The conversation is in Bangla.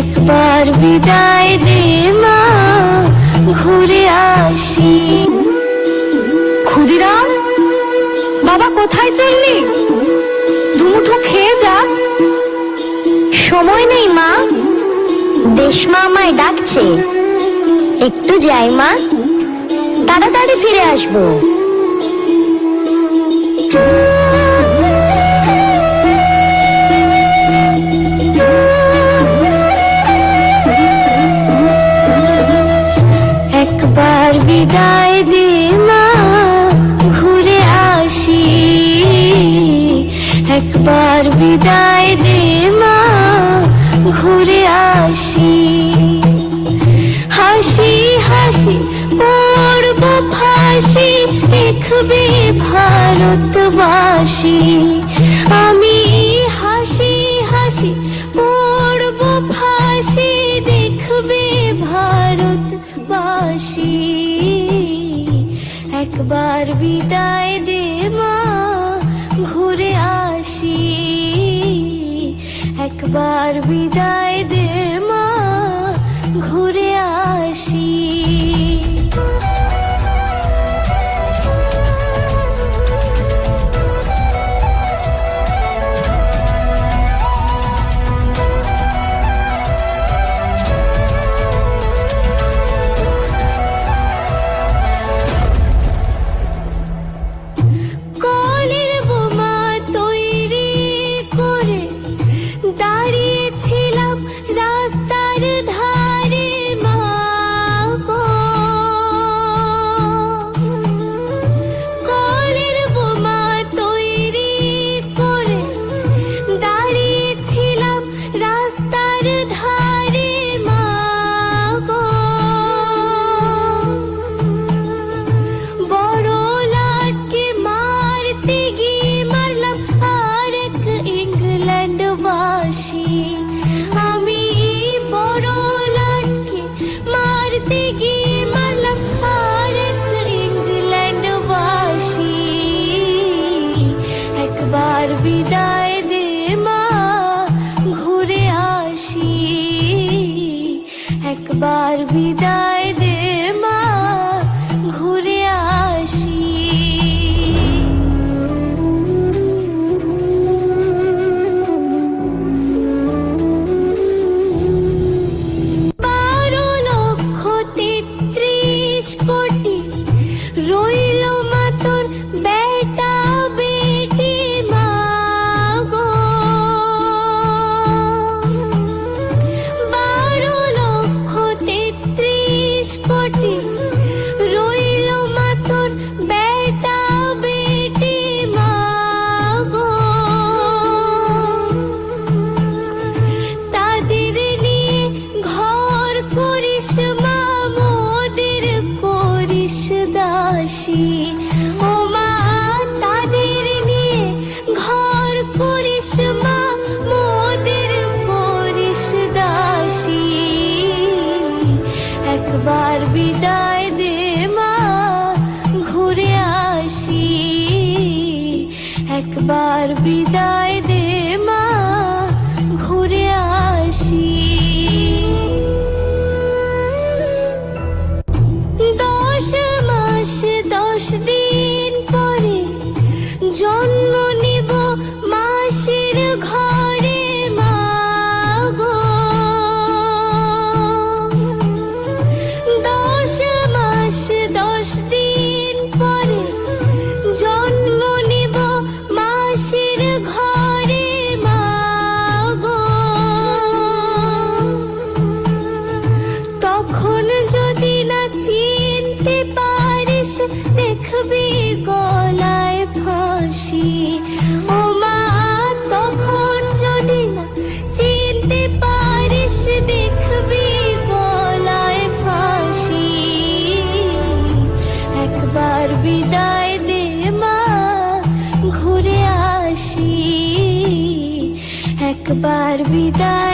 একবার বিদায় দে মা, ঘুরে আসি। ক্ষুদিরাম, বাবা কোথায় চললি? দুমুঠো খেয়ে যা। সময় নেই মা, দেশমা আমায় ডাকছে। একটু যাই মা, তাড়াতাড়ি ফিরে আসবো। একবার বিদায় দে মা, ঘুরে আসি। একবার বিদায় দে মা, ঘুরে আসি। হাসি হাসি পড়ব ফাঁসি, দেখবে ভারতবাসী। আমি হাসি হাসি পড়ব ফাঁসি, দেখবে ভারতবাসী। একবার বিদায় দে মা, ঘুরে আসি। একবার বিদায় দে মা, ঘুরে আসি। কলের বোমা তৈরি করে দাঁড়িয়েছিলাম রাস্তার ধারে মা গো। কলের বোমা তৈরি করে দাঁড়িয়েছিলাম রাস্তার ধারে মা গো। বড় লাটকে মারতে গিয়ে মারলাম আরেক ইংল্যান্ডবাসী। আমি বড় লাটকে মারতে গিয়ে মারলাম আরেক ইংল্যান্ডবাসী। একবার বিদায় দে মা, ঘুরে আসি। একবার বিদায় দে মা, ঘুরে আসি। বারো লক্ষ ৩৩ কোটি রইল মা তোর বেটা বেটি মা গো। 12 লক্ষ ৩৩ কোটি রইল মা তোর বেটা বেটি মা গো। তাদের নিয়ে ঘর করিস মা, মোদের করিস দাসী। ও মা, তাদের নিয়ে ঘর করিস মা, মোদের করিস দাসী। একবার বিদায় দে মা, ঘুরে আসি। একবার বিদায় দে মা, ঘুরে আসি। 10 মাস 10 দিন পরে জন্ম নিব মাসির ঘরে মা গো। 10 মাস 10 দিন পরে জন্ম নিব মাসির ঘরে মা গো। তখন যদি না চিনতে পারিস, দেখবি গলায় ফাঁসি। ও মা, তখন যদি না চিনতে পারিস, দেখবি গলায় ফাঁসি। একবার বিদায় দে মা, ঘুরে আসি। একবার বিদায়